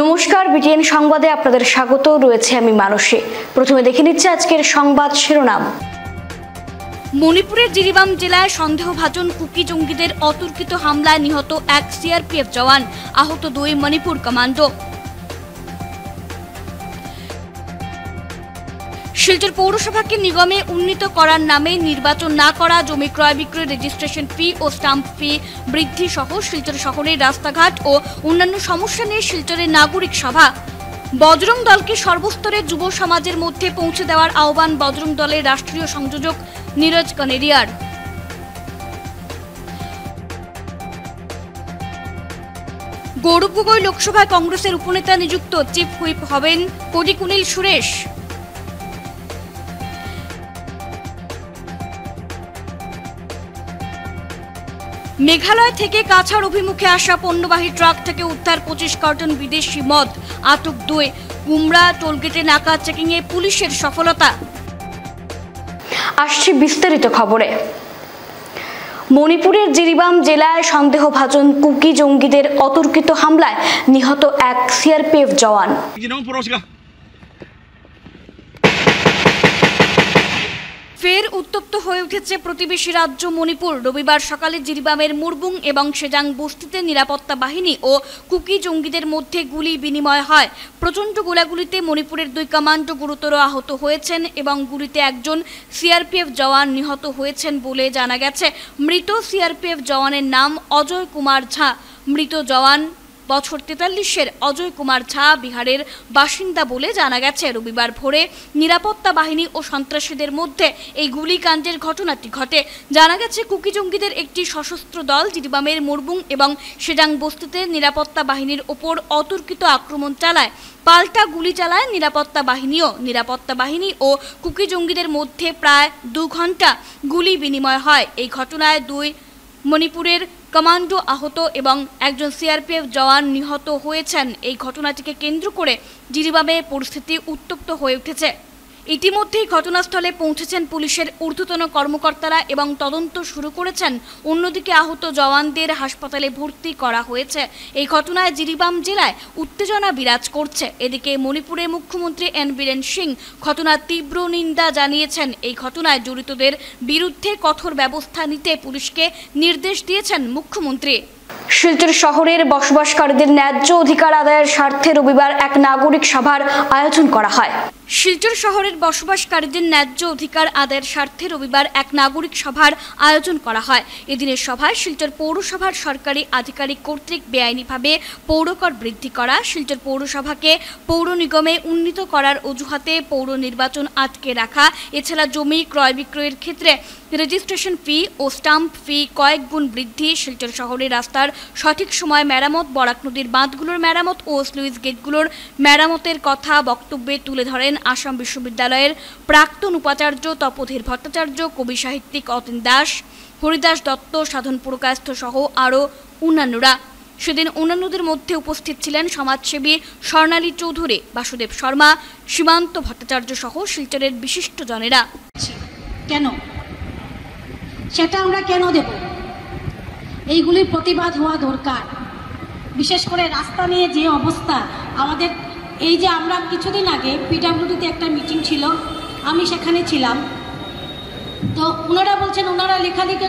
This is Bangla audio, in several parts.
নমস্কার, বিটিএন সংবাদে আপনাদের স্বাগত। রয়েছে আমি মানসী। প্রথমে দেখে নিচ্ছে আজকের সংবাদ শিরোনাম। মণিপুরের জিরিবাম জেলায় সন্দেহভাজন কুকি জঙ্গিদের অতর্কিত হামলায় নিহত এক সিআরপিএফ জওয়ান, আহত 2 মণিপুর কমান্ডো। শিলচর পৌরসভাকে নিগমে উন্নীত করার নামে নির্বাচন না করা, জমি ক্রয় বিক্রয় রেজিস্ট্রেশন ফি ও স্টাম্প ফি বৃদ্ধি সহ শিলচর শহরের রাস্তাঘাট ও অন্যান্য সমস্যা নিয়ে শিলচরের নাগরিক সভা। বজরং দলকে সর্বস্তরের যুব সমাজের মধ্যে পৌঁছে দেওয়ার আহ্বান বজরং দলের রাষ্ট্রীয় সংযোজক নীরজ কানেরিয়ার। গৌরব গগৈ লোকসভায় কংগ্রেসের উপনেতা নিযুক্ত, চিফ হুইপ হবেন কোডিকুনিল সুরেশ। মেঘালয় থেকে কাছাড় অভিমুখে আসা পণ্যবাহী ট্রাক থেকে উদ্ধার 25 কার্টন বিদেশি মদ, আটক 2। কুমড়া টোলগেটে নাকা চেকিংয়ে পুলিশের সফলতা। আসছে বিস্তারিত খবরে। মণিপুরের জিরিবাম জেলায় সন্দেহভাজন কুকি জঙ্গিদের অতর্কিত হামলায় নিহত এক সিআরপিএফ জওয়ান। ফের উত্তপ্ত হয়ে উঠেছে প্রতিবেশী রাজ্য মণিপুর। রবিবার সকালে জিরিবামের মুরবুং এবং সেজাং বস্তিতে নিরাপত্তা বাহিনী ও কুকি জঙ্গিদের মধ্যে গুলি বিনিময় হয়। প্রচণ্ড গোলাগুলিতে মণিপুরের 2 কমান্ডো গুরুতর আহত হয়েছেন এবং গুলিতে একজন সিআরপিএফ জওয়ান নিহত হয়েছেন বলে জানা গেছে। মৃত সিআরপিএফ জওয়ানের নাম অজয় কুমার ঝা। মৃত জওয়ান বছর 43-এর অজয় কুমার ঝা বিহারের বাসিন্দা বলে জানা গেছে। রবিবার ভোরে নিরাপত্তা বাহিনী ও সন্ত্রাসীদের মধ্যে এই গুলিকাণ্ডের ঘটনাটি ঘটে। জানা গেছে কুকি জঙ্গিদের একটি সশস্ত্র দল জিরিবামের মুরবুং এবং সেজাং বস্তিতে নিরাপত্তা বাহিনীর ওপর অতর্কিত আক্রমণ চালায়। পাল্টা গুলি চালায় নিরাপত্তা বাহিনীও। নিরাপত্তা বাহিনী ও কুকি জঙ্গিদের মধ্যে প্রায় 2 ঘন্টা গুলি বিনিময় হয়। এই ঘটনায় 2 মণিপুরের কমান্ডো আহত এবং একজন সিআরপিএফ জওয়ান নিহত হয়েছেন। এই ঘটনাটিকে কেন্দ্র করে জিরিবামে পরিস্থিতি উত্তপ্ত হয়ে উঠেছে। ইতিমধ্যেই ঘটনাস্থলে পৌঁছেছেন পুলিশের ঊর্ধ্বতন কর্মকর্তারা এবং তদন্ত শুরু করেছেন। অন্যদিকে আহত জওয়ানদের হাসপাতালে ভর্তি করা হয়েছে। এই ঘটনায় জিরিবাম জেলায় উত্তেজনা বিরাজ করছে। এদিকে মণিপুরের মুখ্যমন্ত্রী এন বীরেন সিং ঘটনার তীব্র নিন্দা জানিয়েছেন। এই ঘটনায় জড়িতদের বিরুদ্ধে কঠোর ব্যবস্থা নিতে পুলিশকে নির্দেশ দিয়েছেন মুখ্যমন্ত্রী। শিলচর শহরের বসবাসকারীদের ন্যায্য অধিকার আদায়ের স্বার্থে রবিবার এক নাগরিক সভার আয়োজন করা হয়। শিলচর শহরের বসবাসকারীদের ন্যায্য অধিকার আদায়ের স্বার্থে রবিবার এক নাগরিক সভার আয়োজন করা হয়। এদিনের সভায় শিলচর পৌরসভার সরকারি আধিকারিক কর্তৃক বেআইনিভাবে পৌরকর বৃদ্ধি করা, শিলচর পৌরসভাকে পৌর নিগমে উন্নীত করার অজুহাতে পৌর নির্বাচন আটকে রাখা, এছাড়া জমি ক্রয় বিক্রয়ের ক্ষেত্রে রেজিস্ট্রেশন ফি ও স্টাম্প ফি কয়েক গুণ বৃদ্ধি, শিলচর শহরের রাস্তার সঠিক সময় মেরামত, বরাক নদীর বাঁধগুলোর মেরামত ও স্লুইস গেটগুলোর মেরামতের কথা বক্তব্যে তুলে ধরেন আসাম বিশ্ববিদ্যালয়ের প্রাক্তন উপাচার্য তপোধীর ভট্টাচার্য, কবি সাহিত্যিক অতীন দাস, হরিদাস দত্ত, সাধন পুরকায়স্থ সহ আরও অন্যান্যরা। সেদিন অন্যান্যদের মধ্যে উপস্থিত ছিলেন সমাজসেবী স্বর্ণালী চৌধুরী, বাসুদেব শর্মা, সীমান্ত ভট্টাচার্য সহ শিলচরের বিশিষ্টজনেরা। কেন সেটা আমরা কেন দেব? এইগুলির প্রতিবাদ হওয়া দরকার। বিশেষ করে রাস্তা নিয়ে যে অবস্থা আমাদের, এই যে আমরা কিছুদিন আগে পিডব্লিউডিতে একটা মিটিং ছিল, আমি সেখানে ছিলাম। তো ওনারা বলছেন ওনারা লেখালেখি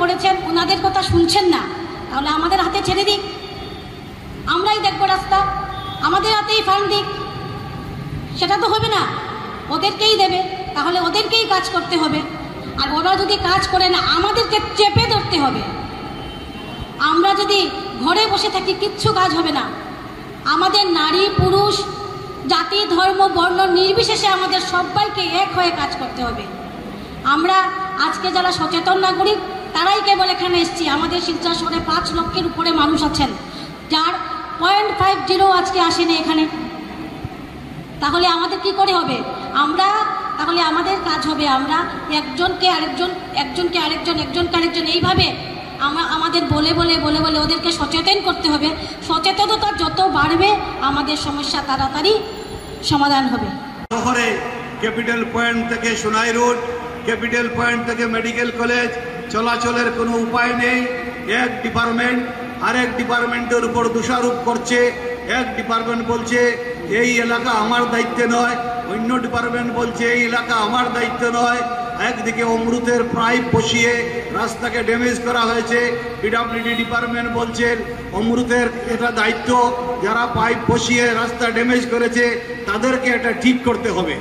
করেছেন, ওনাদের কথা শুনছেন না। তাহলে আমাদের হাতে ছেড়ে দিক, আমরাই দেখবো রাস্তা, আমাদের হাতেই ফান্ড দিক। সেটা তো হবে না, ওদেরকেই দেবে, তাহলে ওদেরকেই কাজ করতে হবে। আর ওরা যদি কাজ করে না, আমাদেরকে চেপে ধরতে হবে। আমরা যদি ঘরে বসে থাকি কিচ্ছু কাজ হবে না। আমাদের নারী পুরুষ জাতি ধর্ম বর্ণ নির্বিশেষে আমাদের সবাইকে এক হয়ে কাজ করতে হবে। আমরা আজকে যারা সচেতন নাগরিক তারাই কেবল এখানে এসেছি। আমাদের শিলচর শহরে 5 লক্ষের উপরে মানুষ আছেন, যার 0.50 আজকে আসেনি এখানে। তাহলে আমাদের কি করে হবে? তাহলে আমাদের কাজ হবে আমরা একজনকে আরেকজন এইভাবে আমাদের বলে ওদেরকে সচেতন করতে হবে। সচেতনতা যত বাড়বে আমাদের সমস্যা তাড়াতাড়ি সমাধান হবে। শহরে ক্যাপিটাল পয়েন্ট থেকে সোনাই রোড, ক্যাপিটাল পয়েন্ট থেকে মেডিকেল কলেজ চলাচলের কোনো উপায় নেই। এক ডিপার্টমেন্ট আরেক ডিপার্টমেন্টের উপর দোষারোপ করছে। এক ডিপার্টমেন্ট বলছে এই এলাকা আমার দায়িত্বে নয়, অন্য ডিপার্টমেন্ট বলছে এই এলাকা আমার দায়িত্ব নয়। একদিকে অমৃতের পাইপ বসিয়ে রাস্তাকে ড্যামেজ করা হয়েছে, পিডব্লিউডি ডিপার্টমেন্ট বলছেন অমৃতের এটা দায়িত্ব, যারা পাইপ বসিয়ে রাস্তা ড্যামেজ করেছে তাদেরকে এটা ঠিক করতে হবে।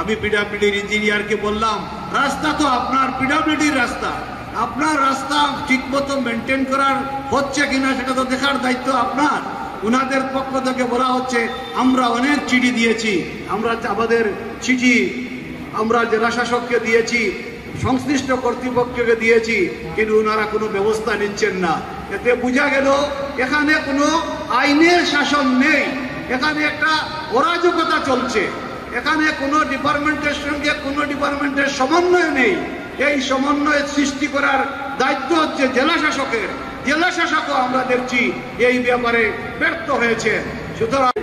আমি পিডব্লিউডির ইঞ্জিনিয়ারকে বললাম রাস্তা তো আপনার, পিডব্লিউডির রাস্তা, আপনার রাস্তা ঠিকমতো মেনটেন করার হচ্ছে কিনা সেটা তো দেখার দায়িত্ব আপনার। উনাদের পক্ষ থেকে বলা হচ্ছে আমরা অনেক চিঠি দিয়েছি, আমরা আমাদের চিঠি আমরা জেলা শাসককে দিয়েছি, সংশ্লিষ্ট কর্তৃপক্ষকে দিয়েছি, কিন্তু ওনারা কোনো ব্যবস্থা নিচ্ছেন না। এতে বোঝা গেল এখানে কোনো আইনের শাসন নেই, এখানে একটা অরাজকতা চলছে, এখানে কোনো ডিপার্টমেন্টের সঙ্গে কোনো ডিপার্টমেন্টের সমন্বয় নেই। এই সমন্বয় সৃষ্টি করার দায়িত্ব হচ্ছে জেলা শাসকের। জেলা শাসকও আমরা দেখছি এই ব্যাপারে ব্যর্থ হয়েছে। সুতরাং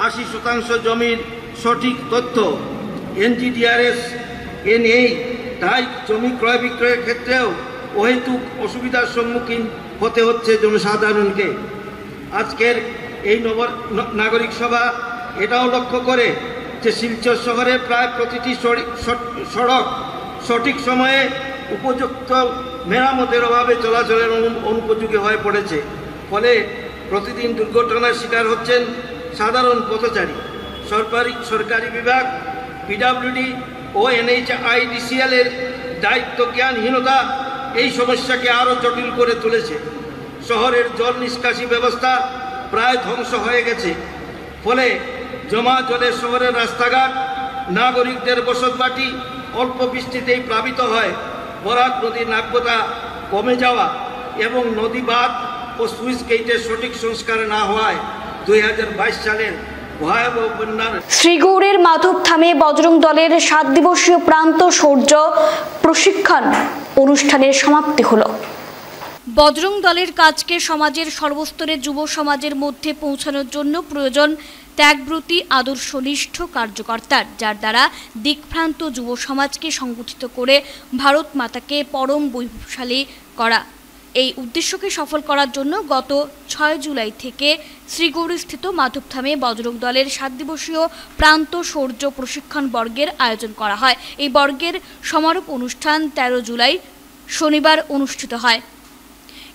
80% জমির সঠিক তথ্য NGDRS নেই, তাই জমি ক্রয় বিক্রয়ের ক্ষেত্রেও অহেতুক অসুবিধার সম্মুখীন হতে হচ্ছে জনসাধারণকে। আজকের এই নাগরিক সভা এটাও লক্ষ্য করে যে শিলচর শহরে প্রায় প্রতিটি সড়ক সঠিক সময়ে উপযুক্ত মেরামতের অভাবে চলাচলের অনুপযোগী হয়ে পড়েছে। ফলে প্রতিদিন দুর্ঘটনার শিকার হচ্ছেন সাধারণ পথচারী। সরকারি বিভাগ, পিডব্লিউডি ও NHIDCL এর দায়িত্ব জ্ঞানহীনতা এই সমস্যাকে আরও জটিল করে তুলেছে। শহরের জল নিষ্কাশি ব্যবস্থা প্রায় ধ্বংস হয়ে গেছে। ফলে জমা জলে শহরের রাস্তাঘাট, নাগরিকদের বসতবাটি অল্প বৃষ্টিতেই প্লাবিত হয়। বরাক নদীর নাব্যতা কমে যাওয়া এবং নদী বাঁধ ও সুইচ গেটের সঠিক সংস্কার না হওয়ায় 2022 সালের ভয়াবহ বন্যার শ্রীগৌড়ের মাধবধামে বজরং দলের 7 দিবসীয় প্রান্ত শৌর্য প্রশিক্ষণ অনুষ্ঠানের সমাপ্তি হলো। বজরং দলের কাজকে সমাজের সর্বস্তরের যুব সমাজের মধ্যে পৌঁছানোর জন্য প্রয়োজন ত্যাগব্রতী আদর্শনিষ্ঠ কার্যকর্তার, যার দ্বারা দিকভ্রান্ত যুব সমাজকে সংগঠিত করে ভারত মাতাকে পরম বৈভবশালী করা। এই উদ্দেশ্যকে সফল করার জন্য গত 6 জুলাই থেকে শ্রীগৌরীস্থিত মাধবধামে বজরং দলের 7 দিবসীয় প্রান্ত শৌর্য প্রশিক্ষণ বর্গের আয়োজন করা হয়। এই বর্গের সমারোপ অনুষ্ঠান 13 জুলাই শনিবার অনুষ্ঠিত হয়।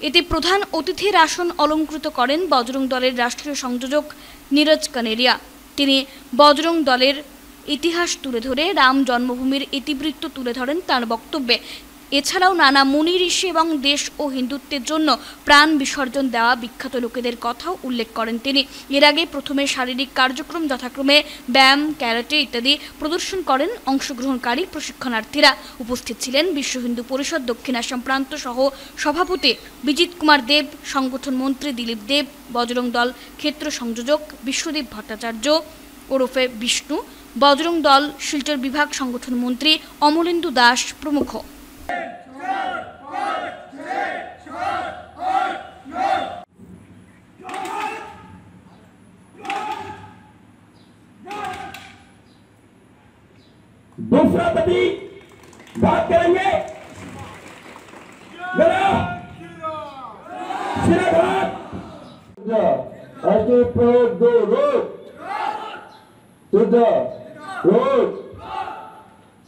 এতে প্রধান অতিথির আসন অলঙ্কৃত করেন বজরং দলের রাষ্ট্রীয় সংযোজক নীরজ কানেরিয়া। তিনি বজরং দলের ইতিহাস তুলে ধরে রাম জন্মভূমির ইতিবৃত্ত তুলে ধরেন তার বক্তব্যে। এছাড়াও নানা মুনি ঋষি এবং দেশ ও হিন্দুত্বের জন্য প্রাণ বিসর্জন দেওয়া বিখ্যাত লোকেদের কথাও উল্লেখ করেন তিনি। এর আগে প্রথমে শারীরিক কার্যক্রম যথাক্রমে ব্যায়াম, ক্যারাটে ইত্যাদি প্রদর্শন করেন অংশগ্রহণকারী প্রশিক্ষণার্থীরা। উপস্থিত ছিলেন বিশ্ব হিন্দু পরিষদ দক্ষিণ আসাম প্রান্ত সহ সভাপতি বিজিত কুমার দেব, সংগঠন মন্ত্রী দিলীপ দেব, বজরং দল ক্ষেত্র সংযোজক বিশ্বদেব ভট্টাচার্য ওরফে বিষ্ণু, বজরং দল শিলচর বিভাগ সংগঠন মন্ত্রী অমলেন্দু দাস প্রমুখ। दूसरा प्रतीक बात करेंगे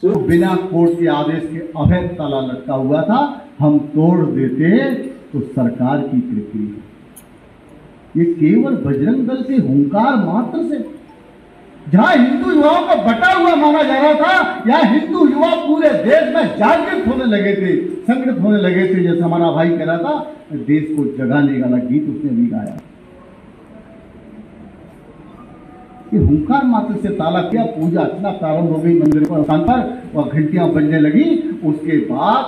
तो बिना कोर्ट के आदेश के अवैध ताला लटका हुआ था, हम तोड़ देते तो सरकार की प्रक्रिया। ये केवल बजरंग दल के हुंकार मात्र से, जहां हिंदू युवाओं को बटा हुआ माना जा रहा था, या हिंदू युवा पूरे देश में जागृत होने लगे थे, संगठित होने लगे थे। जैसे हमारा भाई कह रहा था, देश को जगाने वाला गीत उसने भी गाया। ये हुंकार मात्र से ताला किया, पूजा अर्चना प्रारंभ हो गई मंदिर पर स्थान पर और घंटियां बजने लगी। उसके बाद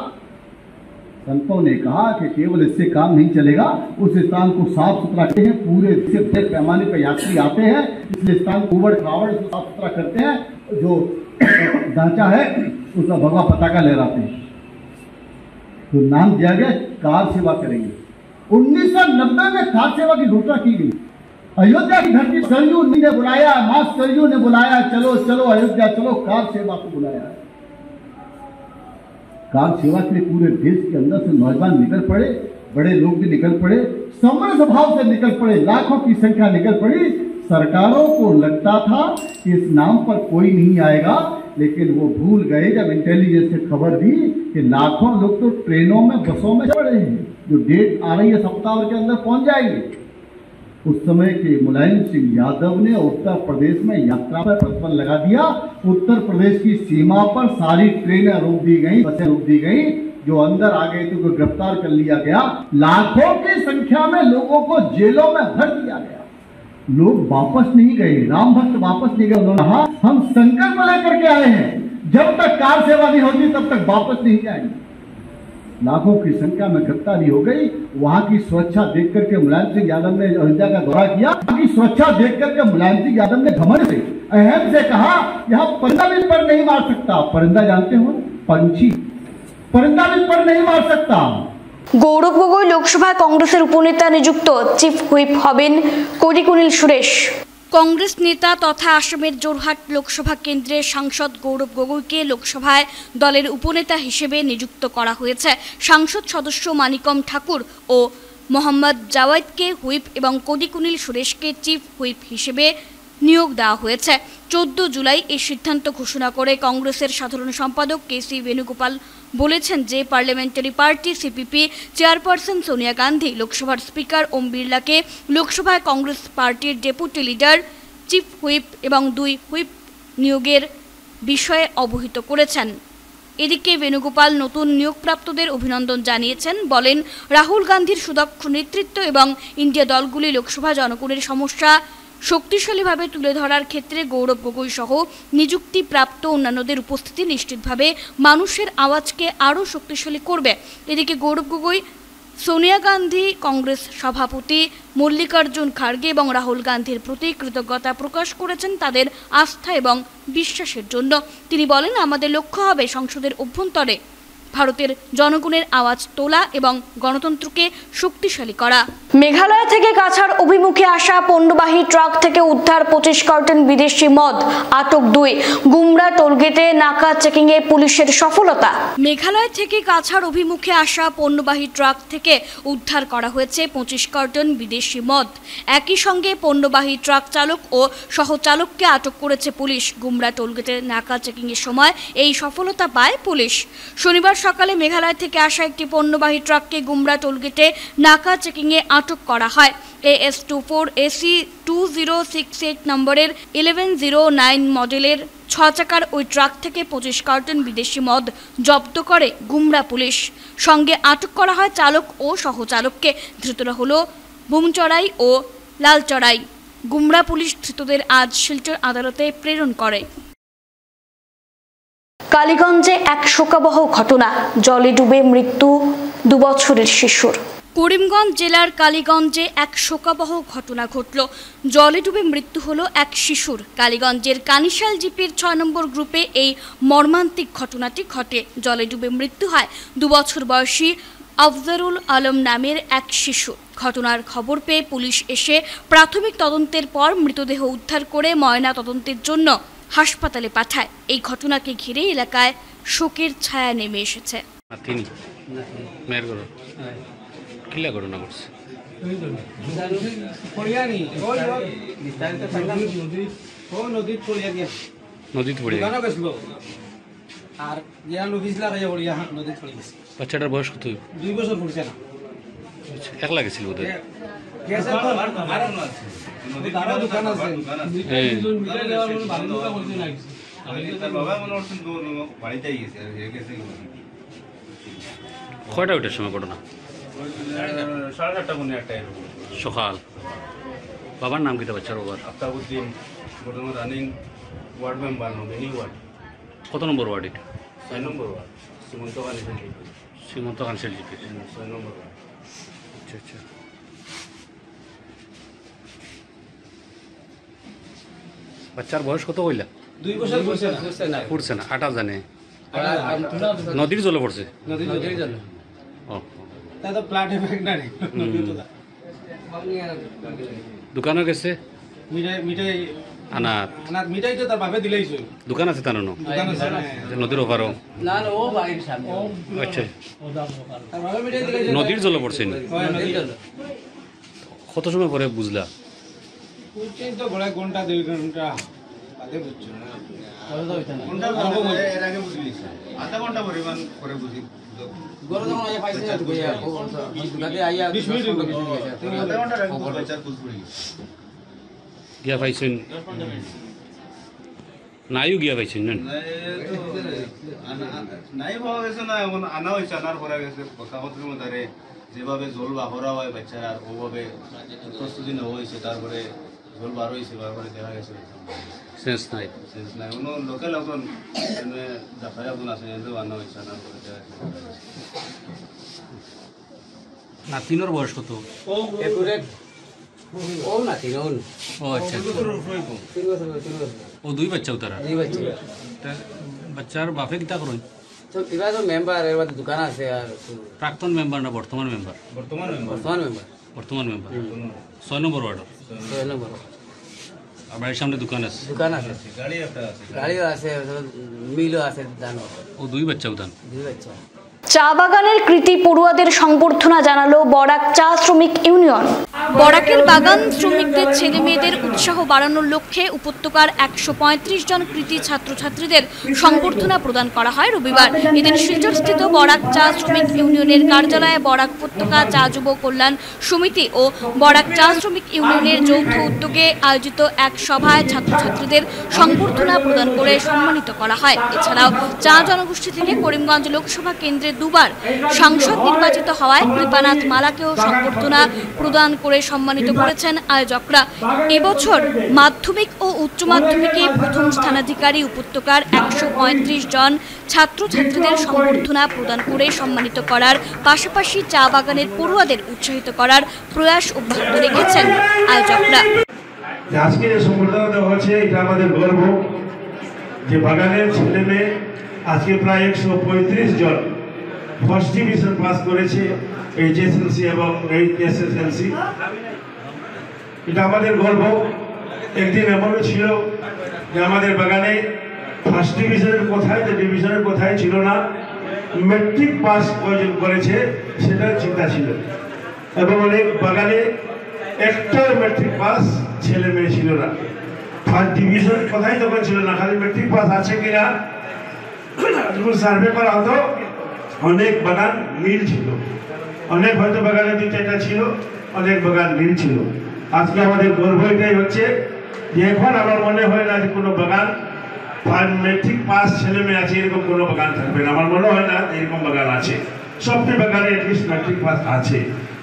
संतों ने कहा कि केवल इससे काम नहीं चलेगा, उस स्थान को साफ सुथरा करते हैं। पूरे से बड़े पैमाने पर यात्री आते हैं, इसलिए स्थान उबड़ खाबड़ साफ सुथरा करते हैं। जो ढांचा है उसका भगवा पताका लहराते हैं। तो नाम दिया गया कार सेवा करेंगे। 1990 में कार सेवा की घोषणा की गई। अयोध्या की धरती सरयू ने बुलाया, मां सरयू ने बुलाया, चलो चलो अयोध्या चलो, कार सेवा को बुलाया। कार सेवा के लिए पूरे देश के अंदर से नौजवान निकल पड़े। बड़े लोग भी निकल पड़े, समरस भाव से निकल पड़े, लाखों की संख्या निकल पड़ी। सरकारों को लगता था कि इस नाम पर कोई नहीं आएगा, लेकिन वो भूल गए जब इंटेलिजेंस ने खबर दी कि लाखों लोग तो ट्रेनों में, बसों में चढ़ रहे हैं, जो डेट आ रही है सप्ताह के अंदर पहुंच जाएंगे। उस समय के मुलायम सिंह यादव ने उत्तर प्रदेश में यात्रा पर प्रतिबंध लगा दिया। उत्तर प्रदेश की सीमा पर सारी ट्रेनें रोक दी गई, बसें रोक दी गई। जो अंदर आ गए थे उनको गिरफ्तार कर लिया गया। लाखों की संख्या में लोगों को जेलों में भर दिया गया। लोग वापस नहीं गए, राम भक्त वापस नहीं गए। उन्होंने कहा हम संकल्प लेकर के आए हैं, जब तक कार सेवा नहीं होती तब तक वापस नहीं जाएंगे। लाखों की संख्या में गिरफ्तारी हो गई। वहां की सुरक्षा देख करके मुलायम सिंह यादव ने अयोध्या का दौरा किया। वहां की सुरक्षा देख करके मुलायम सिंह यादव ने घमंड से, अहम से कहा यहाँ परिंदा भी पर नहीं मार सकता। परिंदा जानते हो, पंछी, परिंदा भी पर नहीं मार सकता। গৌরব গগৈ লোকসভায় কংগ্রেসের উপনেতা নিযুক্ত, চিফ হুইপ হবেন করিকুনিল সুরেশ। কংগ্রেস নেতা তথা আসামের জোরহাট লোকসভা কেন্দ্রের সাংসদ গৌরব গগৈকে লোকসভায় দলের উপনেতা হিসেবে নিযুক্ত করা হয়েছে। সাংসদ সদস্য মানিকম ঠাকুর ও মোহাম্মদ জাওয়াইদকে হুইপ এবং করিকুনিল সুরেশকে চিফ হুইপ হিসেবে নিয়োগ দেওয়া হয়েছে। 14 জুলাই এই সিদ্ধান্ত ঘোষণা করে কংগ্রেসের সাধারণ সম্পাদক কেসি বেণুগোপাল বলেছেন যে parliamentary party CPP chairperson Sonia Gandhi লোকসভার স্পিকার ওম বিড়লাকে লোকসভায় কংগ্রেস পার্টির ডেপুটি লিডার, চিফ হুইপ এবং 2 হুইপ নিয়োগের বিষয়ে অবহিত করেছেন। এদিকে বেণুগোপাল নতুন নিয়োগপ্রাপ্তদের অভিনন্দন জানিয়েছেন। বলেন রাহুল গান্ধীর সুদক্ষ নেতৃত্ব এবং ইন্ডিয়া দলগুলি লোকসভা জনগণের সমস্যা শক্তিশালীভাবে তুলে ধরার ক্ষেত্রে গৌরব গগৈ সহ নিযুক্তি প্রাপ্ত অন্যান্যদের উপস্থিতি নিশ্চিতভাবে মানুষের আওয়াজকে আরও শক্তিশালী করবে। এদিকে গৌরব গগৈ সোনিয়া গান্ধী, কংগ্রেস সভাপতি মল্লিকার্জুন খাড়গে এবং রাহুল গান্ধীর প্রতি কৃতজ্ঞতা প্রকাশ করেছেন তাদের আস্থা এবং বিশ্বাসের জন্য। তিনি বলেন আমাদের লক্ষ্য হবে সংসদের অভ্যন্তরে ভারতের জনগণের আওয়াজ তোলা এবং গণতন্ত্রকে শক্তিশালী করা। মেঘালয় থেকে কাছাড় অভিমুখে আসা পণ্যবাহী ট্রাক থেকে উদ্ধার 25 কার্টন বিদেশি মদ, আটক 2। গুমরা টোলগেটে নাকা চেকিং এ পুলিশের সফলতা। মেঘালয় থেকে কাছাড় অভিমুখে আসা পণ্যবাহী ট্রাক থেকে উদ্ধার করা হয়েছে 25 কার্টন বিদেশি মদ। একই সঙ্গে পণ্যবাহী ট্রাক চালক ও সহচালককে আটক করেছে পুলিশ। গুমরা টোলগেটে নাকা চেকিং এর সময় এই সফলতা পায় পুলিশ। শনিবার সকালে মেঘালয় থেকে আসা একটি পণ্যবাহী ট্রাককে গুমরা টোলগেটে নাকা চেকিংয়ে আটক করা হয়। AS24 AC 2068 নম্বরের 1109 মডেলের 6 চাকার ওই ট্রাক থেকে 25 কার্টন বিদেশি মদ জব্দ করে গুমরা পুলিশ। সঙ্গে আটক করা হয় চালক ও সহচালককে। ধৃতরা হলো বুমচড়াই ও লালচড়াই। গুমরা পুলিশ ধৃতদের আজ শিলচর আদালতে প্রেরণ করে। কালীগঞ্জে এক শোকাবহ ঘটনা, জলে ডুবে মৃত্যু 2 বছরের শিশুর। করিমগঞ্জ জেলার কালীগঞ্জে এক শোকাবহ ঘটনা ঘটল। জলে ডুবে মৃত্যু হলো এক শিশুর। কালীগঞ্জের কানিশাল জিপির 6 নম্বর গ্রুপে এই মর্মান্তিক ঘটনাটি ঘটে। জলে ডুবে মৃত্যু হয় 2 বছর বয়সী আফজারুল আলম নামের এক শিশু। ঘটনার খবর পেয়ে পুলিশ এসে প্রাথমিক তদন্তের পর মৃতদেহ উদ্ধার করে ময়না তদন্তের জন্য হাসপাতালে পাঠায়। এই ঘটনাকে ঘিরে এলাকায় শোকের ছায়া নেমে এসেছে। বাচ্চাটার বয়স কত? 2 বছর পড়ছে না। একলা গেছিল বোধহয়। কয়টা ওইটার সময় ঘটনা? 7:30 সকাল। বাবার নাম কি? বাচ্চার বাবার আফতাবউদ্দিন, বর্তমান running ward member, nominee ward. কত নম্বর ওয়ার্ড এটা? 6 নম্বর ওয়ার্ড, সীমন্ত কানসেল জিপি 6 নম্বর ওয়ার্ড। আচ্ছা আচ্ছা। বাচ্চার বয়স কত কইলা? 2 বছর পড়ছে না। পড়ছে না, আটা জানে নদীর জলে পড়ছে। নদীর জলে। ও তা তো প্লাট এফেক্ট না রে। নদী তো দোকানে গেছে, মিঠাই আনাত আনাত মিঠাই তো তার বাপে দিলেইছে দোকান আছে তার দোকান আছে নদীর ওপারও না না ও বাড়ির সামনে আচ্ছা তার বাপে মিঠাই দিলেইছে নদীর জলে পড়ছেন হয় নদী কত সময় পরে বুঝলা বুঝছেন তো বড় ঘন্টা 2 ঘন্টা আগে বুঝছো না ঘন্টা এর আগে বুঝলি আধা ঘন্টা পরিমাণ করে বুঝি গরম যখন আইয়া পাইছে না তো গিয়া ও দুলাতে আইয়া 20 মিনিট আধা ঘন্টা গিয়া পাইছেন নাইও গিয়া পাইছেন না নাই পাওয়া গেছে না এখন আনা হয়েছে আনার পরে গেছে কথাপত্রের মধ্যে যেভাবে জল বাহরা হয় বাচ্চারা আর ওভাবে প্রস্তুতি নেওয়া হয়েছে তারপরে জল বার হয়েছে তারপরে দেখা গেছে সেন্স নাই সেন্স নাই কোনো লোকাল এখন জাফাই এখন আছে এদের আনা হয়েছে আনার পরে দেখা গেছে নাতিনোর বয়স কত একুরেট ও না তিন ও আচ্ছা 3 বছর ও দুই বাচ্চাও তারা দুই বাচ্চা বাচ্চার বাপে কিতা করেন তো তিরা তো মেম্বার এর মধ্যে দোকান আছে আর প্রাক্তন মেম্বার না বর্তমান মেম্বার বর্তমান মেম্বার বর্তমান মেম্বার 6 নম্বর ওয়ার্ড 6 নম্বর আর বাড়ির সামনে দোকান আছে গাড়ি একটা আছে গাড়িও আছে মিলও আছে জানো ও দুই বাচ্চাও দান দুই বাচ্চা চা বাগানের কৃতি পড়ুয়াদের সংবর্ধনা জানালো বরাক চা শ্রমিক ইউনিয়ন। বরাকের বাগান শ্রমিকদের ছেলে মেয়েদের উৎসাহ বাড়ানোর লক্ষ্যে উপত্যকার 135 জন কৃতি ছাত্রছাত্রীদের সংবর্ধনা প্রদান করা হয় রবিবার। এদিন শিলচরস্থিত বরাক চা শ্রমিক ইউনিয়নের কার্যালয়ে বরাক উপত্যকা চা যুব কল্যাণ সমিতি ও বরাক চা শ্রমিক ইউনিয়নের যৌথ উদ্যোগে আয়োজিত এক সভায় ছাত্রছাত্রীদের সংবর্ধনা প্রদান করে সম্মানিত করা হয়। এছাড়াও চা জনগোষ্ঠী থেকে করিমগঞ্জ লোকসভা কেন্দ্রে দুবার সাংসদ নির্বাচিত হওয়ায় কৃপানাথ মালাকেও সংবর্ধনা প্রদান করে সম্মানিত করেছেন আয়োজকরা। এবছর মাধ্যমিক ও উচ্চ মাধ্যমিকে প্রথম স্থানাধিকারী উপত্যকার 135 জন ছাত্রছাত্রীদের সংবর্ধনা প্রদান করে সম্মানিত করার পাশাপাশি চা বাগানের পড়ুয়াদের উৎসাহিত করার প্রয়াস অব্যাহত রেখেছেন আয়োজকরা। আজকে যে সম্বর্ধনা দেওয়া হচ্ছে এটা আমাদের গর্ব যে বাগানের ছেলে মেয়ে আজকে প্রায় 135 জন ফার্স্ট ডিভিশন পাস করেছে এইচএসএলসি এবং এইচএসএসএলসি। এটা আমাদের গর্ব। একদিন এমনও ছিল যে আমাদের বাগানে ফার্স্ট ডিভিশনের কোথায় যে ডিভিশনের কোথায় ছিল না, মেট্রিক পাস করেছে সেটার চিন্তা ছিল এবং অনেক বাগানে একটাও মেট্রিক পাস ছেলে মেয়ে ছিল না। ফার্স্ট ডিভিশন কোথায় তখন ছিল না, খালি মেট্রিক পাস আছে কিনা সার্ভে করা হতো। অনেক বাগান মিল ছিল, অনেক হয়তো বাগানে 2-4টা ছিল, অনেক বাগান মিল ছিল। আজকে আমাদের গর্ব এটাই হচ্ছে যে এখন আমার মনে হয় না যে কোনো বাগান মেট্রিক পাস ছেলে মেয়ে আছে এরকম কোনো বাগান থাকবে না। আমার মনে হয় না এরকম বাগান আছে, সবটি বাগানে অ্যাটলিস্ট মেট্রিক পাস আছে।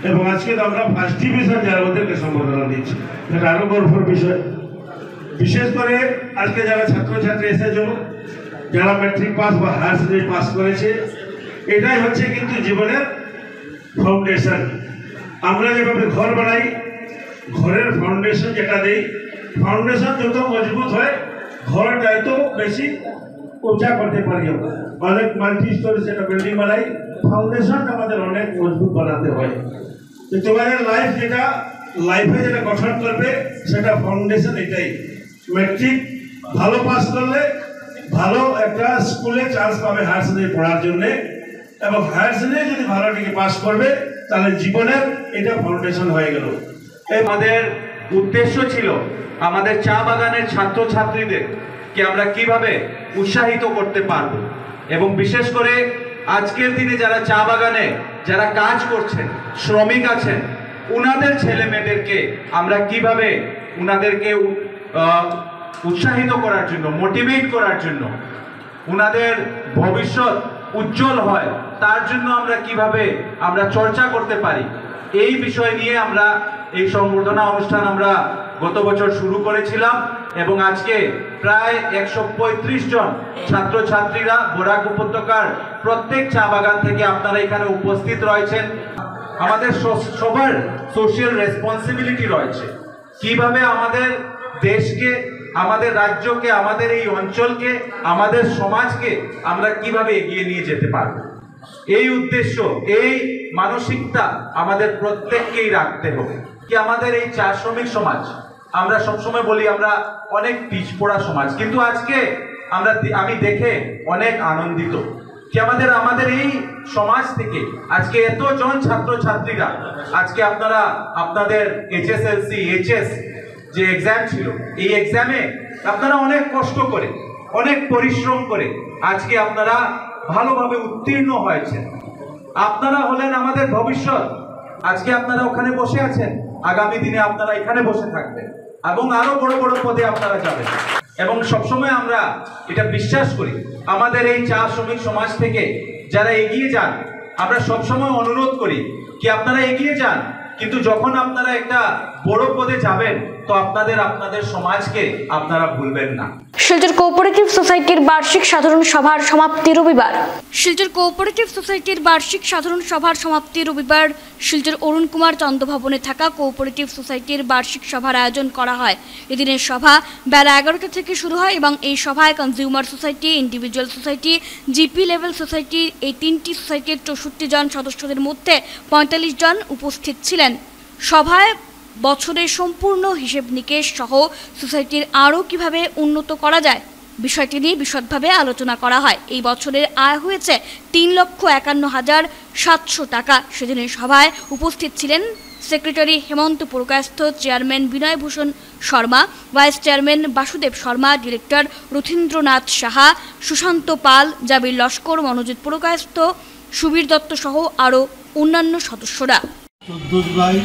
এবং আজকে তো আমরা ফার্স্ট ডিভিশন যারা ওদেরকে সম্বোধনা দিচ্ছি, এটা আরো গর্বের বিষয়। বিশেষ করে আজকে যারা ছাত্রছাত্রী এসেছে, যারা মেট্রিক পাস বা হায়ার সেকেন্ডারি পাস করেছে, এটাই হচ্ছে কিন্তু জীবনের ফাউন্ডেশন। আমরা যেভাবে ঘর বানাই, ঘরের ফাউন্ডেশন যেটা দেই, ফাউন্ডেশন যত মজবুত হয় ঘরটা এত বেশি উঁচা করতে পারি। আমরা অনেক মাল্টি স্টোরি সেটা বিল্ডিং বানাই, ফাউন্ডেশনটা আমাদের অনেক মজবুত বানাতে হয়। তো তোমাদের লাইফ যেটা লাইফে যেটা গঠন করবে সেটা ফাউন্ডেশন এটাই। মেট্রিক ভালো পাস করলে ভালো একটা স্কুলে চান্স পাবে হায়ার সেকেন্ডারি পড়ার জন্যে, এবং হায়ার সেকেন্ডারি যদি ভালো দিকে পাস করবে তাহলে জীবনের এটা ফাউন্ডেশন হয়ে গেল। আমাদের উদ্দেশ্য ছিল আমাদের চা বাগানের ছাত্রছাত্রীদেরকে আমরা কিভাবে উৎসাহিত করতে পারবো, এবং বিশেষ করে আজকের দিনে যারা চা বাগানে যারা কাজ করছেন, শ্রমিক আছেন, উনাদের ছেলে মেয়েদেরকে আমরা কিভাবে উনাদেরকে উৎসাহিত করার জন্য, মোটিভেট করার জন্য, উনাদের ভবিষ্যৎ উজ্জ্বল হয় তার জন্য আমরা কিভাবে আমরা চর্চা করতে পারি, এই বিষয় নিয়ে আমরা এই সংবর্ধনা অনুষ্ঠান আমরা গত বছর শুরু করেছিলাম। এবং আজকে প্রায় 135 জন ছাত্রছাত্রীরা বরাক উপত্যকার প্রত্যেক চা বাগান থেকে আপনারা এখানে উপস্থিত রয়েছেন। আমাদের সবার সোশ্যাল রেসপন্সিবিলিটি রয়েছে, কিভাবে আমাদের দেশকে, আমাদের রাজ্যকে, আমাদের এই অঞ্চলকে, আমাদের সমাজকে আমরা কিভাবে এগিয়ে নিয়ে যেতে পারব। এই উদ্দেশ্য, এই মানসিকতা আমাদের প্রত্যেককেই রাখতে হবে কি আমাদের এই চা শ্রমিক সমাজ আমরা সবসময় বলি আমরা অনেক পিছপড়া সমাজ, কিন্তু আজকে আমি দেখে অনেক আনন্দিত যে আমাদের এই সমাজ থেকে আজকে এতজন ছাত্রছাত্রীরা আজকে আপনারা আপনাদের HSLC HS যে এক্সাম ছিল এই এক্সামে আপনারা অনেক কষ্ট করে অনেক পরিশ্রম করে আজকে আপনারা ভালোভাবে উত্তীর্ণ হয়েছেন। আপনারা হলেন আমাদের ভবিষ্যৎ। আজকে আপনারা ওখানে বসে আছেন, আগামী দিনে আপনারা এখানে বসে থাকবেন এবং আরো বড় বড় পদে আপনারা যাবেন। এবং সবসময় আমরা এটা বিশ্বাস করি আমাদের এই চা শ্রমিক সমাজ থেকে যারা এগিয়ে যান, আমরা সবসময় অনুরোধ করি কি আপনারা এগিয়ে যান, কিন্তু যখন আপনারা একটা বড় পদে যাবেন তো আপনাদের সমাজকে আপনারা ভুলবেন না। শিলচর কোঅপারেটিভ সোসাইটির বার্ষিক সাধারণ সভার সমাপ্তি রবিবার। শিলচর কোঅপারেটিভ সোসাইটির বার্ষিক সাধারণ সভার সমাপ্তি রবিবার শিলচর অরুণ কুমার চন্দ্র ভবনে থাকা কোঅপারেটিভ সোসাইটির বার্ষিক সভার আয়োজন করা হয়। এদিনের সভা বেলা 11টা থেকে শুরু হয় এবং এই সভায় consumer society, individual society, GP level society এই 3টি সোসাইটির 64 জন সদস্যদের মধ্যে 45 জন উপস্থিত ছিলেন। সভায় বছরের সম্পূর্ণ হিসেব নিকেশ সহ সোসাইটির আরও কিভাবে উন্নত করা যায় বিষয়টি নিয়ে বিশদভাবে আলোচনা করা হয়। এই বছরের আয় হয়েছে 3,51,700 টাকা। সেদিনের সভায় উপস্থিত ছিলেন secretary Hemanta Purkayastha, chairman Binoy Bhushan Sharma, vice chairman Basudeb Sharma, director Rathindranath Saha, Sushanta Pal, Jabir Laskar, Manojit Purkayastha, Subir Dutta সহ আরও অন্যান্য সদস্যরা। 14 জুলাই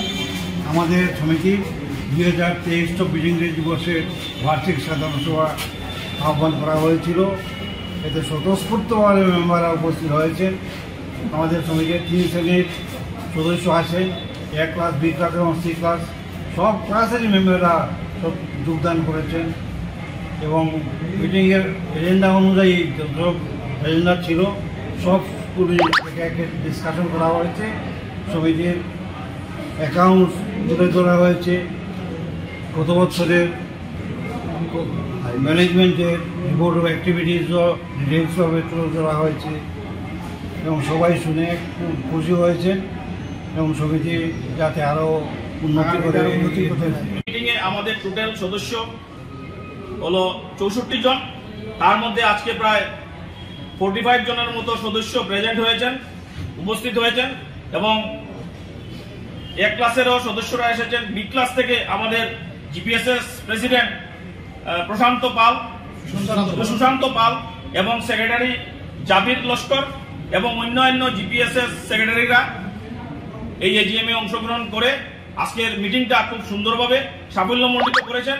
আমাদের সমিতির 2023 দিবসের বার্ষিক সাধারণ সভা আহ্বান করা হয়েছিল। এতে স্বতঃস্ফূর্তভাবে মেম্বাররা উপস্থিত হয়েছেন। আমাদের সমিতির 3 শ্রেণীর সদস্য আছেন, A ক্লাস, B ক্লাস এবং C ক্লাস, সব ক্লাসেরই মেম্বাররা সব যোগদান করেছেন এবং মিটিংয়ের এজেন্ডা অনুযায়ী যত এজেন্ডা ছিল সব ডিসকাশন করা হয়েছে। সমিতির অ্যাকাউন্ট তুলে ধরা হয়েছে, গত বছরের ম্যানেজমেন্টের রিপোর্ট অফ অ্যাক্টিভিটিসও ডিটেলসভাবে তুলে ধরা হয়েছে এবং সবাই শুনে খুব খুশি হয়েছে এবং সমিতি যাতে আরও উন্নতি করে। মিটিংয়ে আমাদের টোটাল সদস্য হলো 64 জন, তার মধ্যে আজকে প্রায় 45 জনের মতো সদস্য প্রেজেন্ট হয়েছেন, উপস্থিত হয়েছেন এবং A ক্লাসেরও সদস্যরা এসেছেন। B ক্লাস থেকে আমাদের জিপিএসএস প্রেসিডেন্ট সুশান্ত পাল এবং সেক্রেটারি জাবির লস্কর এবং অন্যান্য জিপিএসএস সেক্রেটারিরা এই এজিএমে অংশগ্রহণ করে আজকের মিটিংটা খুব সুন্দরভাবে সাফল্যমণ্ডিত করেছেন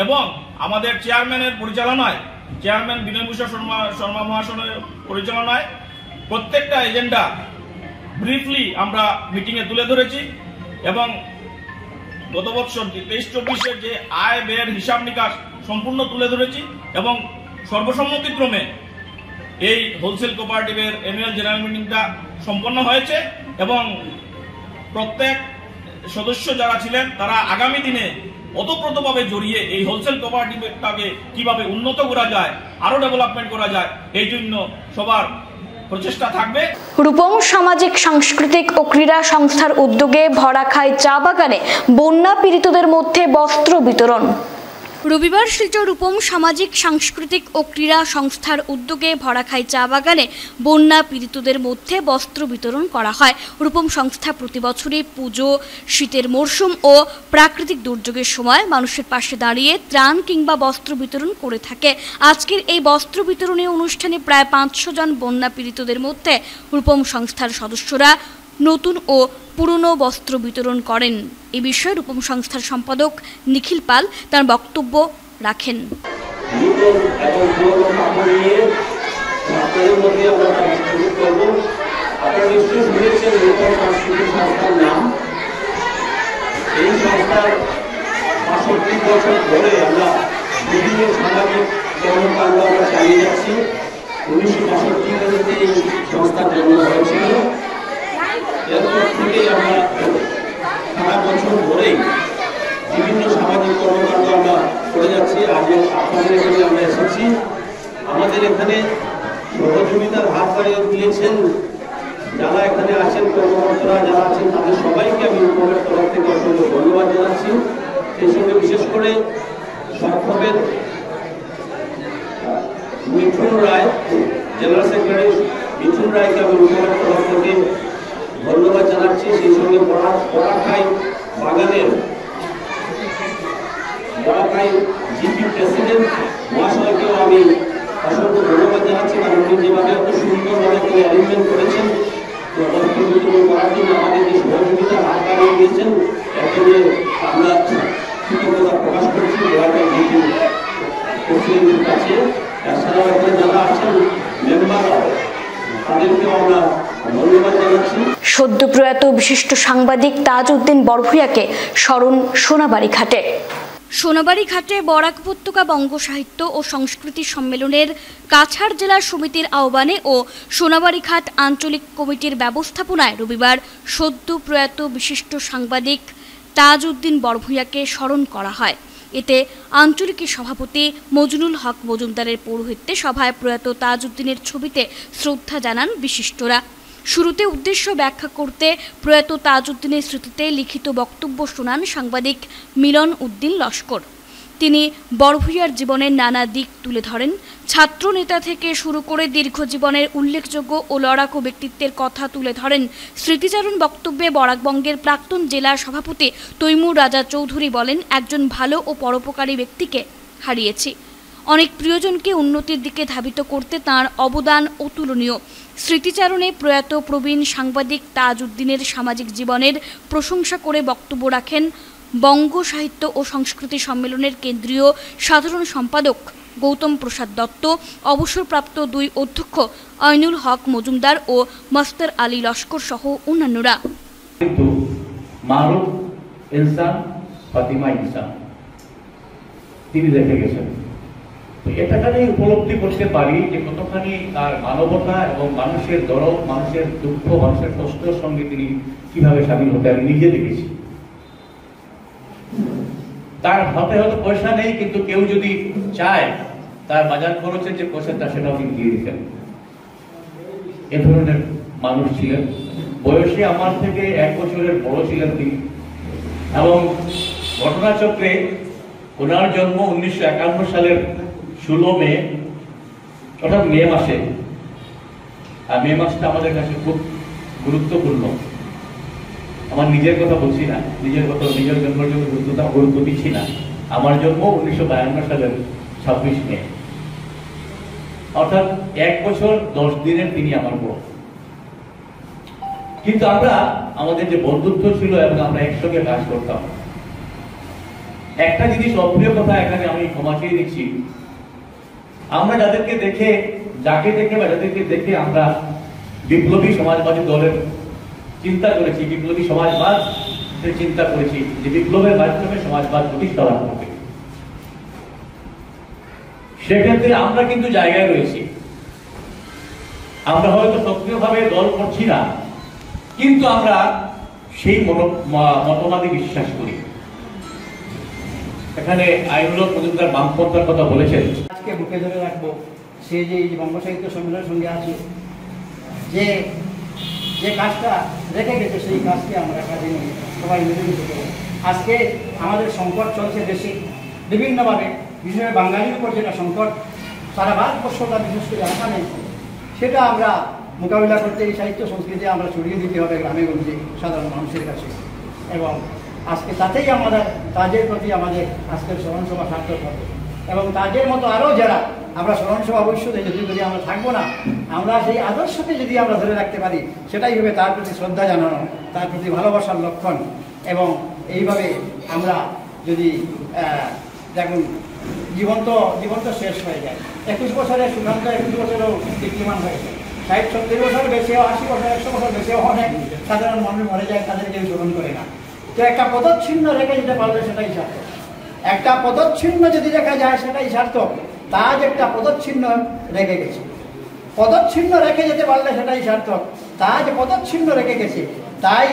এবং আমাদের চেয়ারম্যানের পরিচালনায়, চেয়ারম্যান বিনয় ভূষণ শর্মা মহাশয়ের পরিচালনায় প্রত্যেকটা এজেন্ডা ব্রিফলি আমরা মিটিংয়ে তুলে ধরেছি এবং গত বছর 23-24 যে আয় ব্যয়ের হিসাব নিকাশ সম্পূর্ণ তুলে ধরেছি এবং সর্বসম্মতিক্রমে এই হোলসেল কোঅপারেটিভের অ্যানুয়াল জেনারেল মিটিংটা সম্পন্ন হয়েছে এবং প্রত্যেক সদস্য যারা ছিলেন তারা আগামী দিনে ওতপ্রোতভাবে জড়িয়ে এই হোলসেল কোঅপারেটিভটাকে কিভাবে উন্নত করা যায়, আরো ডেভেলপমেন্ট করা যায়, এই জন্য সবার প্রচেষ্টা থাকবে। রূপম সামাজিক সাংস্কৃতিক ও ক্রীড়া সংস্থার উদ্যোগে ভরাখাই চা বাগানে বন্যা পীড়িতদের মধ্যে বস্ত্র বিতরণ। রবিবার শিলচর রূপম সামাজিক সাংস্কৃতিক ও ক্রীড়া সংস্থার উদ্যোগে ভরাখাই চা বাগানে বন্যা পীড়িতদের মধ্যে বস্ত্র বিতরণ করা হয়। রূপম সংস্থা প্রতি বছরই পুজো, শীতের মরশুম ও প্রাকৃতিক দুর্যোগের সময় মানুষের পাশে দাঁড়িয়ে ত্রাণ কিংবা বস্ত্র বিতরণ করে থাকে। আজকের এই বস্ত্র বিতরণী অনুষ্ঠানে প্রায় 500 জন বন্যা পীড়িতদের মধ্যে রূপম সংস্থার সদস্যরা নতুন ও পুরনো বস্ত্র বিতরণ করেন। এই বিষয়ে রূপম সংস্থার সম্পাদক নিখিল পাল তার বক্তব্য রাখেন। এই সংস্থার 65 বছর ধরে আমরা বিভিন্ন সামাজিক কর্মকাণ্ড আমরা চালিয়ে যাচ্ছি। 1965 থেকে এই সংস্থার জন্ম হয়েছিল। এরপর থেকে আমরা সারা বছর ধরেই বিভিন্ন সামাজিক কর্মকাণ্ড আমরা করে যাচ্ছি। আজ আপনাদের এখানে আমরা এসেছি, আমাদের এখানে সহযোগিতার হাত বাড়িয়ে দিয়েছেন যারা এখানে আছেন, কর্মকর্তারা যারা আছেন তাদের সবাইকে আমি উপরের তরফ থেকে অসংখ্য ধন্যবাদ জানাচ্ছি। সেই সঙ্গে বিশেষ করে সক্ষমের মিঠুন রায়, জেনারেল সেক্রেটারি মিঠুন রায়কে আমি মুখ্যমন্ত্রীর তরফ থেকে ধন্যবাদ জানাচ্ছি। সেই সঙ্গে বড়াখাই বাগানের বড়াখাই জিপি প্রেসিডেন্ট মহাশয়কেও আমি অসংখ্য ধন্যবাদ জানাচ্ছি, কারণ উনি যেভাবে এত সুন্দরভাবে তিনি অ্যারেঞ্জমেন্ট করেছেন করার জন্য আমাদেরকে সহযোগিতা হাত বাড়িয়ে দিয়েছেন। এখানে আমরা কৃতজ্ঞতা প্রকাশ করছি বড়াখাই জিপি প্রেসিডেন্টের কাছে। এছাড়াও এখানে যারা আছেন মেম্বাররাও, তাদেরকেও আমরা ধন্যবাদ জানাচ্ছি। সদ্য প্রয়াত বিশিষ্ট সাংবাদিক তাজউদ্দিন বরভূয়াকে স্মরণ সোনাবাড়ি ঘাটে। সোনাবাড়ি ঘাটে বরাক উপত্যকা বঙ্গ সাহিত্য ও সংস্কৃতি সম্মেলনের কাছাড় জেলা সমিতির আহ্বানে ও সোনাবাড়ি ঘাট আঞ্চলিক কমিটির ব্যবস্থাপনায় রবিবার সদ্য প্রয়াত বিশিষ্ট সাংবাদিক তাজউদ্দিন বরভূয়াকে স্মরণ করা হয়। এতে আঞ্চলিকের সভাপতি মজনুল হক মজুমদারের পৌরোহিত্যে সভায় প্রয়াত তাজউদ্দিনের ছবিতে শ্রদ্ধা জানান বিশিষ্টরা। শুরুতে উদ্দেশ্য ব্যাখ্যা করতে প্রয়াত তাজউদ্দিনের স্মৃতিতে লিখিত বক্তব্য শোনান সাংবাদিক মিলন উদ্দিন লস্কর। তিনি বরভূয়ার জীবনের নানা দিক তুলে ধরেন। ছাত্র নেতা থেকে শুরু করে দীর্ঘ জীবনের উল্লেখযোগ্য ও লড়াকু ব্যক্তিত্বের কথা তুলে ধরেন। স্মৃতিচারণ বক্তব্যে বরাকবঙ্গের প্রাক্তন জেলা সভাপতি তৈমুর রাজা চৌধুরী বলেন, একজন ভালো ও পরোপকারী ব্যক্তিকে হারিয়েছি। অনেক প্রিয়জনকে উন্নতির দিকে ধাবিত করতে তাঁর অবদান অতুলনীয়। স্মৃতিচারণে প্রয়াত প্রবীণ সাংবাদিক তাজউদ্দিনের সামাজিক জীবনের প্রশংসা করে বক্তব্য রাখেন বঙ্গ সাহিত্য ও সংস্কৃতি সম্মেলনের কেন্দ্রীয় সাধারণ সম্পাদক গৌতম প্রসাদ দত্ত, অবসরপ্রাপ্ত 2 অধ্যক্ষ আইনুল হক মজুমদার ও মাস্টার আলী লস্কর সহ অন্যান্যরা। কিন্তু মারুফ ইনসান, ফাতিমা ইনসান তিনি দেখে গেছেন। এটাখানে উপলব্ধি করতে পারি যে কতখানি তার মানবতা এবং মানুষের দরদ, মানুষের দুঃখ, মানুষের কষ্টের সঙ্গে তিনি কিভাবে সামিল হতে আমি নিজে দেখেছি। তার হাতে হয়তো পয়সা নেই, কিন্তু কেউ যদি চায় তার বাজার খরচের যে পয়সাটা সেটাও তিনি দিয়ে দিতেন। এ ধরনের মানুষ ছিলেন। বয়সে আমার থেকে 1 বছরের বড় ছিলেন তিনি, এবং ঘটনাচক্রে ওনার জন্ম 1951 সালের 16 মে, অর্থাৎ মে মাসে। আর মে মাসটা আমাদের কাছে খুব গুরুত্বপূর্ণ। আমার নিজের কথা বলছি না, নিজের জন্মের জন্য গুরুত্ব দিচ্ছি না। আমার জন্ম 1952 সালের 26 মে, অর্থাৎ 1 বছর 10 দিনের তিনি আমার বড়। কিন্তু আমরা আমাদের যে বন্ধুত্ব ছিল এবং আমরা একসঙ্গে কাজ করতাম। একটা জিনিস অপ্রিয় কথা এখানে আমি ক্ষমা চেয়ে দিচ্ছি, আমরা যাদেরকে দেখে আমরা বিপ্লবী সমাজবাদী দলের চিন্তা করেছি, বিপ্লবী সমাজবাদ চিন্তা করেছি যে বিপ্লবের মাধ্যমে সমাজবাদ প্রতিষ্ঠা লাভ করবে, সেক্ষেত্রে আমরা কিন্তু জায়গায় রয়েছি। আমরা হয়তো সক্রিয়ভাবে দল করছি না, কিন্তু আমরা সেই মতবাদে বিশ্বাস করি। এখানে আইনুল হক মজুমদার বামপন্থার কথা বলেছেন। আজকে বুকে ধরে রাখবো সে যে বঙ্গ সাহিত্য সম্মেলনের সঙ্গে আছে, যে কাজটা রেখে গেছে সেই কাজকে আমরা কাজে নিয়ে সবাই মিলেমিশে করি। আজকে আমাদের সংকট চলছে দেশে বিভিন্নভাবে, বিশেষ করে বাঙালির উপর যেটা সংকট সারা ভারতবর্ষটা বিশেষ করে আসামে, সেটা আমরা মোকাবিলা করতে এই সাহিত্য সংস্কৃতি আমরা ছড়িয়ে দিতে হবে গ্রামে গঞ্জে সাধারণ মানুষের কাছে। এবং আজকে তাতেই আমাদের তাজের প্রতি আমাদের আজকের স্মরণসভা সার্থক হবে। এবং তাজের মতো আরও যারা আমরা স্মরণসভা ভবিষ্যতে যদি আমরা থাকবো না, আমরা সেই আদর্শকে যদি আমরা ধরে রাখতে পারি, সেটাই হবে তার প্রতি শ্রদ্ধা জানানো, তার প্রতি ভালোবাসার লক্ষণ। এবং এইভাবে আমরা যদি দেখুন জীবন তো শেষ হয়ে যায়। 21 বছরের সুশান্ত 21 বছরেও কীর্তিমান হয়েছে। 60-70 বছর বেশিও, 80 বছর 100 বছর বেশিও অনেক সাধারণ মানুষ মরে যায়, তাদের কেউ স্মরণ করে না। তো একটা পদচ্ছিন্ন রেখে যেতে পারলে সেটাই সার্থক। একটা পদচ্ছিন্ন যদি রেখা যায় সেটাই সার্থক। তাজ একটা পদচ্ছিন্ন রেখে গেছে, পদচ্ছিন্ন রেখে যেতে পারলে সেটাই সার্থক। তাজ পদচ্ছিন্ন রেখে গেছে, তাই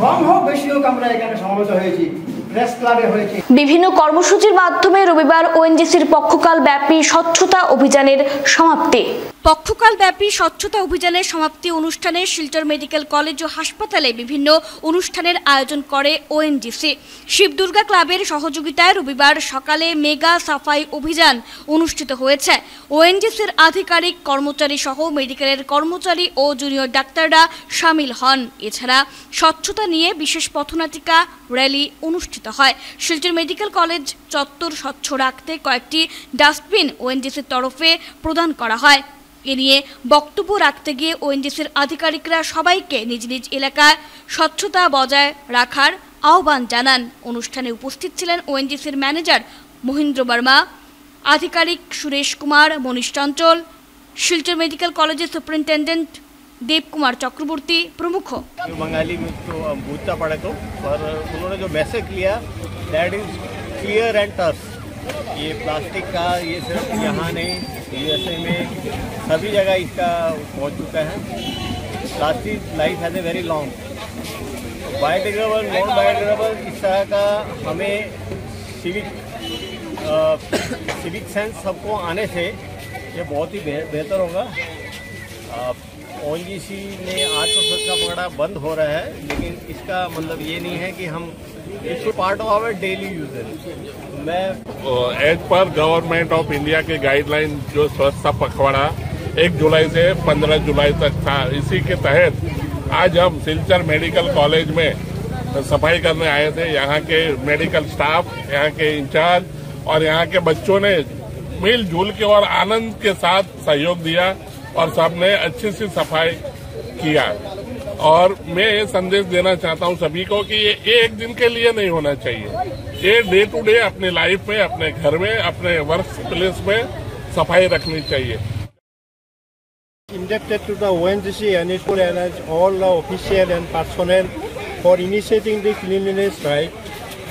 কম হোক বেশি হোক আমরা এখানে সমবেত হয়েছি, প্রেস ক্লাবে হয়েছি। বিভিন্ন কর্মসূচির মাধ্যমে রবিবার ওএনজিসির পক্ষকাল ব্যাপী স্বচ্ছতা অভিযানের সমাপ্তি। পক্ষকালব্যাপী স্বচ্ছতা অভিযানের সমাপ্তি অনুষ্ঠানে শিলচর মেডিকেল কলেজ ও হাসপাতালে বিভিন্ন অনুষ্ঠানের আয়োজন করে ওএনজিসি। শিবদুর্গা ক্লাবের সহযোগিতায় রবিবার সকালে মেগা সাফাই অভিযান অনুষ্ঠিত হয়েছে। ওএনজিসির আধিকারিক, কর্মচারী সহ মেডিকেলের কর্মচারী ও জুনিয়র ডাক্তাররা সামিল হন। এছাড়া স্বচ্ছতা নিয়ে বিশেষ পথনাটিকা র্যালি অনুষ্ঠিত হয়। শিলচর মেডিকেল কলেজ চত্বর স্বচ্ছ রাখতে কয়েকটি ডাস্টবিন ওএনজিসির তরফে প্রদান করা হয়। এ নিয়ে বক্তব্য রাখতে গিয়ে ওএনজিসির আধিকারিকরা সবাইকে নিজ নিজ এলাকায় স্বচ্ছতা বজায় রাখার আহ্বান জানান। অনুষ্ঠানে উপস্থিত ছিলেন ওএনজিসির ম্যানেজার মহেন্দ্র বর্মা, আধিকারিক সুরেশ কুমার, মনীষ চঞ্চল, শিলচর মেডিকেল কলেজের সুপারিনটেন্ডেন্ট देव कुमार चक्रवर्ती प्रमुख। बंगाली में तो पूछता पड़े तो, पर उन्होंने जो मैसेज लिया दैट इज क्लियर एंड टर्स। ये प्लास्टिक का ये सिर्फ यहाँ नहीं, यूएसए में सभी जगह इसका पहुँच चुका है। Plastic life has a very long. Biodegradable, non biodegradable इस तरह का हमें सिविक सेंस सबको आने से ये बहुत ही बेहतर होगा। ओएनजीसी ने आज तो सच का पकड़ा बंद हो रहा है, लेकिन इसका मतलब ये नहीं है कि हम it's part of our daily usages. मैं as per government of India के गाइडलाइन जो स्वच्छता पखवाड़ा 1 जुलाई से 15 जुलाई तक था, इसी के तहत आज हम सिलचर मेडिकल कॉलेज में सफाई करने आए थे। यहाँ के मेडिकल स्टाफ, यहाँ के इंचार्ज और यहाँ के बच्चों ने मिलजुल के और आनंद के साथ सहयोग दिया और सबने अच्छी सी सफाई किया। और मैं ये संदेश देना चाहता हूँ सभी को कि ये एक दिन के लिए नहीं होना चाहिए, ये डे टू डे अपनी लाइफ में, अपने घर में, अपने वर्क प्लेस में सफाई रखनी चाहिए। Indebted to the ONGC and it will encourage all the official and personnel for initiating the cleanliness drive.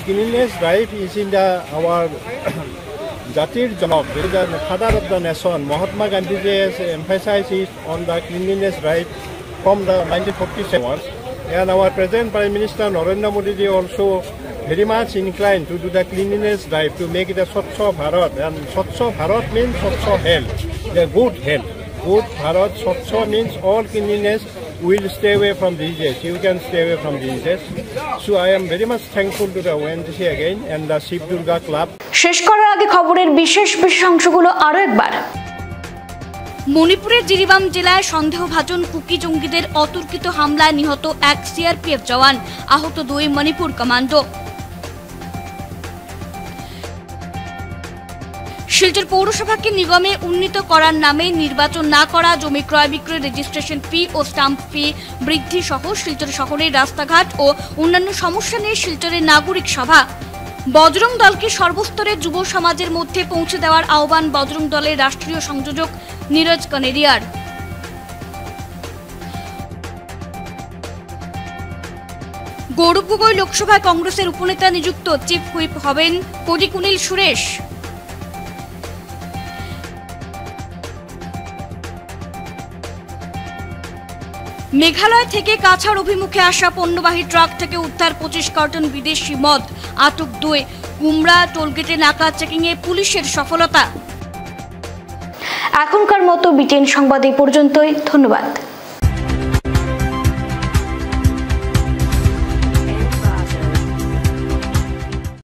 Cleanliness drive is in our Jatir job. It is the father of the nation. Mahatma Gandhi has emphasized on the cleanliness drive from the 1947, and our present Prime Minister Narendra Modi ji also very much inclined to do the cleanliness drive to make it a Swachh Bharat. And Swachh Bharat means Swachh health, the good health. Good Bharat, Swachh means all cleanliness. Will stay away from diseases. You can stay away from diseases. So I am very much thankful to the ONGC again and the Shibdurga Club. শেষ করার আগে খবরের বিশেষ অংশগুলো আরো একবার। মণিপুরের জিরিবাম জেলায় সন্দেহভাজন কুকি জঙ্গিদের অতর্কিত হামলায় নিহত 1 সিআরপিএফ জওয়ান, আহত 2 মণিপুর কমান্ডো। শিলচর পৌরসভাকে নিগমে উন্নীত করার নামে নির্বাচন না করা, জমি ক্রয় বিক্রয় রেজিস্ট্রেশন ফি ও স্টাম্প ফি বৃদ্ধি সহ শিলচর শহরের রাস্তাঘাট ও অন্যান্য সমস্যা নিয়ে শিলচরের নাগরিক সভা। বজরং দলকে সর্বস্তরের যুব সমাজের মধ্যে পৌঁছে দেওয়ার আহ্বান বজরং দলের রাষ্ট্রীয় সংযোজক নীরজ কানেরিয়ার। গৌরব গগৈ লোকসভায় কংগ্রেসের উপনেতা নিযুক্ত, চিফ হুইপ হবেন কোডিকুনিল সুরেশ। মেঘালয় থেকে কাছাড় অভিমুখে আসা পণ্যবাহী ট্রাক থেকে উদ্ধার 25 কার্টন বিদেশি মদ, আটক 2। গুমরা টোলগেটে নাকা চেকিংয়ে পুলিশের সফলতা। এখনকার মতো বিটিএন সংবাদ এই পর্যন্তই। ধন্যবাদ।